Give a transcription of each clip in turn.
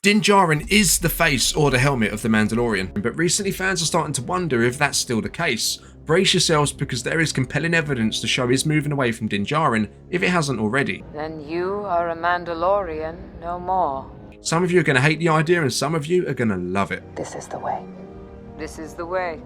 Din Djarin is the face or the helmet of The Mandalorian, but recently fans are starting to wonder if that's still the case. Brace yourselves, because there is compelling evidence to show he's moving away from Din Djarin if it hasn't already. Then you are a Mandalorian no more. Some of you are going to hate the idea and some of you are going to love it. This is the way. This is the way.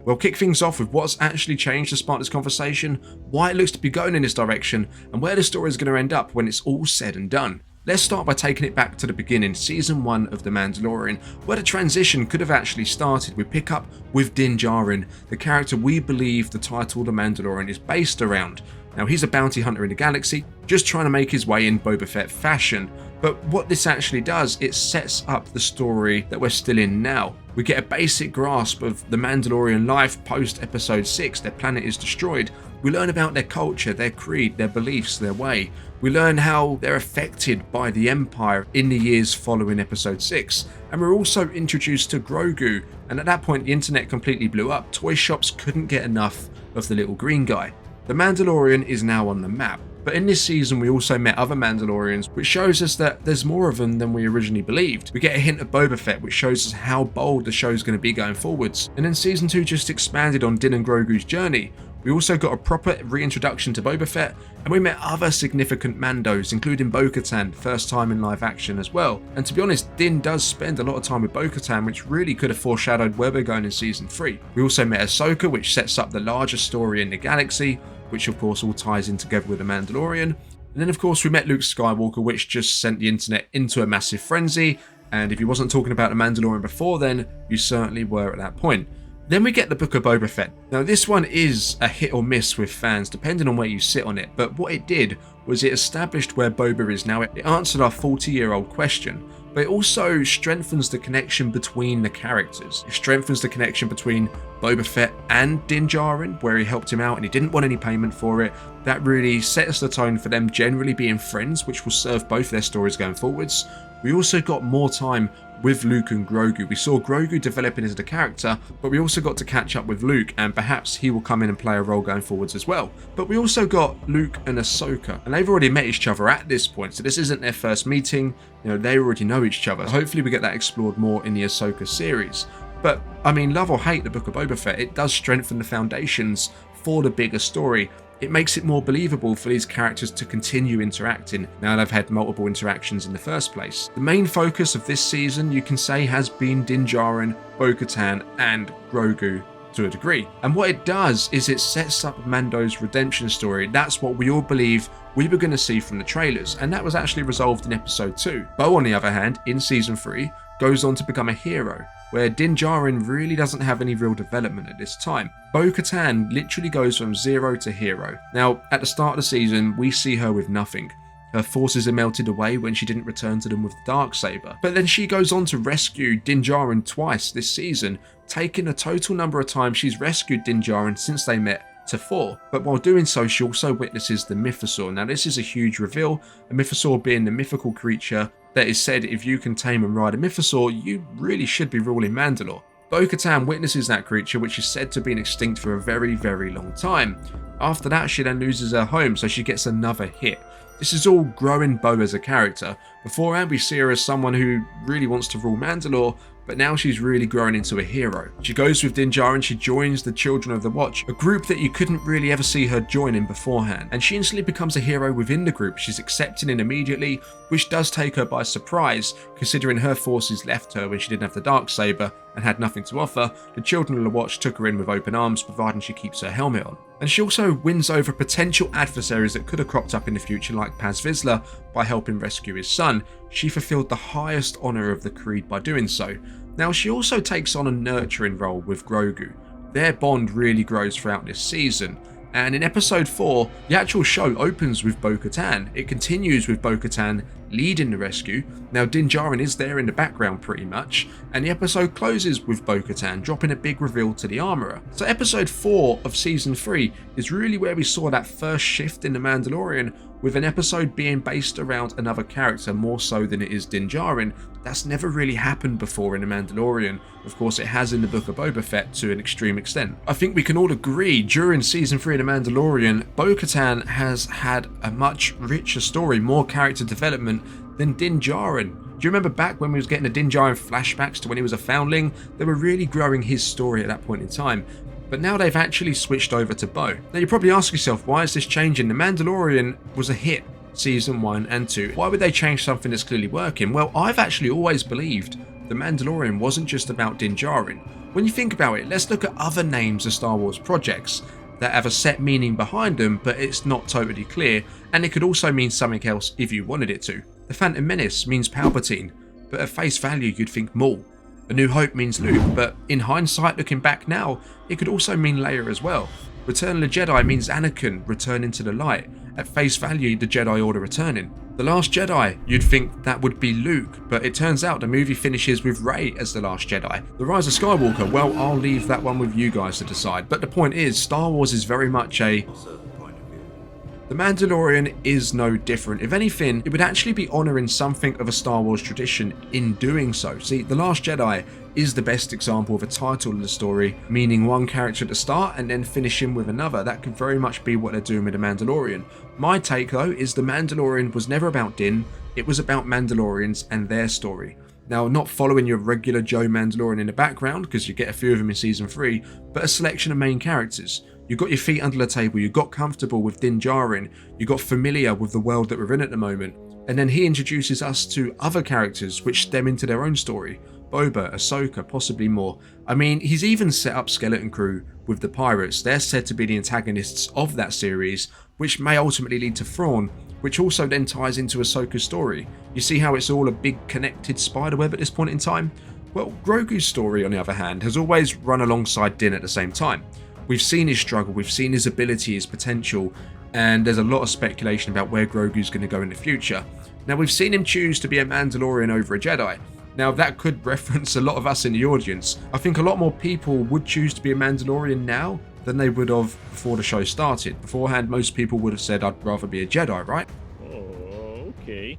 We'll kick things off with what's actually changed to spark this conversation, why it looks to be going in this direction, and where the story is going to end up when it's all said and done. Let's start by taking it back to the beginning, season 1 of The Mandalorian, where the transition could have actually started. We pick up with Din Djarin, the character we believe the title The Mandalorian is based around. Now, he's a bounty hunter in the galaxy, just trying to make his way in Boba Fett fashion. But what this actually does, it sets up the story that we're still in now. We get a basic grasp of the Mandalorian life post episode 6, their planet is destroyed. We learn about their culture, their creed, their beliefs, their way. We learn how they're affected by the Empire in the years following episode 6. And we're also introduced to Grogu, and at that point the internet completely blew up. Toy shops couldn't get enough of the little green guy. The Mandalorian is now on the map. But in this season we also met other Mandalorians, which shows us that there's more of them than we originally believed. We get a hint of Boba Fett, which shows us how bold the show's going to be going forwards. And then season 2 just expanded on Din and Grogu's journey. We also got a proper reintroduction to Boba Fett, and we met other significant Mandos, including Bo-Katan, first time in live action as well. And to be honest, Din does spend a lot of time with Bo-Katan, which really could have foreshadowed where we're going in season 3. We also met Ahsoka, which sets up the larger story in the galaxy, which of course all ties in together with The Mandalorian. And then of course we met Luke Skywalker, which just sent the internet into a massive frenzy, and if you wasn't talking about The Mandalorian before then, you certainly were at that point. Then we get the Book of Boba Fett. Now this one is a hit or miss with fans depending on where you sit on it, but what it did was it established where Boba is now. It answered our 40-year-old question, but it also strengthens the connection between the characters. It strengthens the connection between Boba Fett and Din Djarin, where he helped him out and he didn't want any payment for it. That really sets the tone for them generally being friends, which will serve both their stories going forwards. We also got more time with Luke and Grogu. We saw Grogu developing as a character, but we also got to catch up with Luke, and perhaps he will come in and play a role going forwards as well. But we also got Luke and Ahsoka, and they've already met each other at this point, so this isn't their first meeting. You know, they already know each other. Hopefully we get that explored more in the Ahsoka series. But I mean, love or hate the Book of Boba Fett, it does strengthen the foundations for the bigger story. It makes it more believable for these characters to continue interacting now they've had multiple interactions in the first place. The main focus of this season, you can say, has been Din Djarin, Bo-Katan and Grogu to a degree. And what it does is it sets up Mando's redemption story. That's what we all believe we were going to see from the trailers, and that was actually resolved in episode 2. Bo, on the other hand, in season 3, goes on to become a hero, where Din Djarin really doesn't have any real development at this time. Bo-Katan literally goes from zero to hero. Now, at the start of the season, we see her with nothing. Her forces are melted away when she didn't return to them with the Darksaber. But then she goes on to rescue Din Djarin twice this season, taking the total number of times she's rescued Din Djarin since they met to 4. But while doing so, she also witnesses the Mythosaur. Now this is a huge reveal, a Mythosaur being the mythical creature that is said if you can tame and ride a Mythosaur, you really should be ruling Mandalore. Bo-Katan witnesses that creature, which is said to have been extinct for a very, very long time. After that, she then loses her home, so she gets another hit. This is all growing Bo as a character. Beforehand, we see her as someone who really wants to rule Mandalore, but now she's really growing into a hero. She goes with Din Djarin, she joins the Children of the Watch, a group that you couldn't really ever see her joining beforehand, and she instantly becomes a hero within the group. She's accepted in immediately, which does take her by surprise, considering her forces left her when she didn't have the Darksaber and had nothing to offer. The Children of the Watch took her in with open arms, providing she keeps her helmet on. And she also wins over potential adversaries that could have cropped up in the future, like Paz Vizsla, by helping rescue his son. She fulfilled the highest honour of the Creed by doing so. Now she also takes on a nurturing role with Grogu. Their bond really grows throughout this season. And in episode 4, the actual show opens with Bo-Katan. It continues with Bo-Katan leading the rescue. Now Din Djarin is there in the background pretty much, and the episode closes with Bo-Katan dropping a big reveal to the armourer. So episode 4 of season 3 is really where we saw that first shift in The Mandalorian, with an episode being based around another character more so than it is Din Djarin. That's never really happened before in The Mandalorian. Of course it has in the Book of Boba Fett to an extreme extent. I think we can all agree during season 3 of The Mandalorian, Bo-Katan has had a much richer story, more character development Then Din Djarin. Do you remember back when we was getting the Din Djarin flashbacks to when he was a foundling? They were really growing his story at that point in time. But now they've actually switched over to Bo. Now you probably ask yourself, why is this changing? The Mandalorian was a hit season 1 and 2. Why would they change something that's clearly working? Well, I've actually always believed The Mandalorian wasn't just about Din Djarin. When you think about it, let's look at other names of Star Wars projects that have a set meaning behind them, but it's not totally clear, and it could also mean something else if you wanted it to. The Phantom Menace means Palpatine, but at face value you'd think Maul. A New Hope means Luke, but in hindsight, looking back now, it could also mean Leia as well. Return of the Jedi means Anakin returning to the light. At face value, the Jedi Order returning. The Last Jedi, you'd think that would be Luke, but it turns out the movie finishes with Rey as the Last Jedi. The Rise of Skywalker, well, I'll leave that one with you guys to decide, but the point is, Star Wars is very much a... The Mandalorian is no different. If anything, it would actually be honouring something of a Star Wars tradition in doing so. See, The Last Jedi is the best example of a title in the story, meaning one character at the start and then finishing with another. That could very much be what they're doing with The Mandalorian. My take, though, is The Mandalorian was never about Din, it was about Mandalorians and their story. Now, not following your regular Joe Mandalorian in the background, because you get a few of them in Season 3, but a selection of main characters. You got your feet under the table, you got comfortable with Din Djarin, you got familiar with the world that we're in at the moment, and then he introduces us to other characters which stem into their own story. Boba, Ahsoka, possibly more. I mean, he's even set up Skeleton Crew with the pirates. They're said to be the antagonists of that series, which may ultimately lead to Thrawn, which also then ties into Ahsoka's story. You see how it's all a big connected spiderweb at this point in time? Well, Grogu's story, on the other hand, has always run alongside Din at the same time. We've seen his struggle, we've seen his ability, his potential, and there's a lot of speculation about where Grogu's going to go in the future. Now, we've seen him choose to be a Mandalorian over a Jedi. Now, that could reference a lot of us in the audience. I think a lot more people would choose to be a Mandalorian now than they would have before the show started. Beforehand, most people would have said, I'd rather be a Jedi, right? Oh, okay.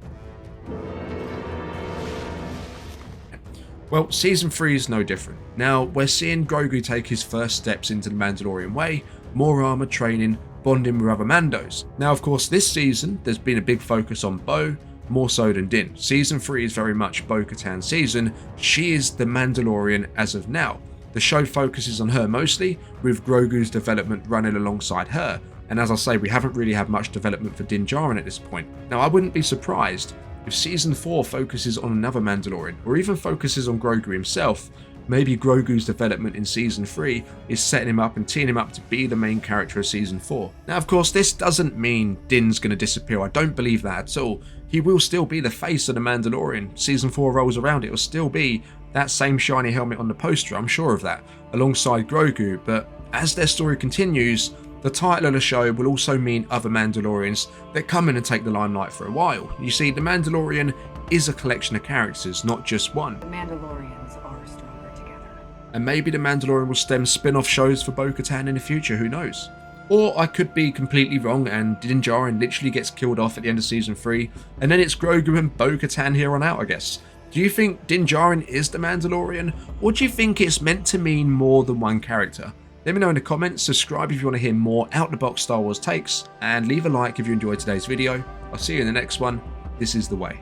Well, Season 3 is no different. Now, we're seeing Grogu take his first steps into the Mandalorian way, more armor training, bonding with other Mandos. Now, of course, this season, there's been a big focus on Bo, more so than Din. Season 3 is very much Bo-Katan's season. She is the Mandalorian as of now. The show focuses on her mostly, with Grogu's development running alongside her. And as I say, we haven't really had much development for Din Djarin at this point. Now, I wouldn't be surprised if Season 4 focuses on another Mandalorian, or even focuses on Grogu himself. Maybe Grogu's development in Season 3 is setting him up and teeing him up to be the main character of Season 4. Now, of course, this doesn't mean Din's going to disappear. I don't believe that at all. He will still be the face of the Mandalorian. Season 4 rolls around, it will still be that same shiny helmet on the poster, I'm sure of that, alongside Grogu. But as their story continues, the title of the show will also mean other Mandalorians that come in and take the limelight for a while. You see, The Mandalorian is a collection of characters, not just one. The Mandalorians are stronger together. And maybe The Mandalorian will stem spin-off shows for Bo-Katan in the future, who knows? Or I could be completely wrong and Din Djarin literally gets killed off at the end of Season 3, and then it's Grogu and Bo-Katan here on out, I guess. Do you think Din Djarin is the Mandalorian, or do you think it's meant to mean more than one character? Let me know in the comments, subscribe if you want to hear more out-the-box Star Wars takes, and leave a like if you enjoyed today's video. I'll see you in the next one. This is The Way.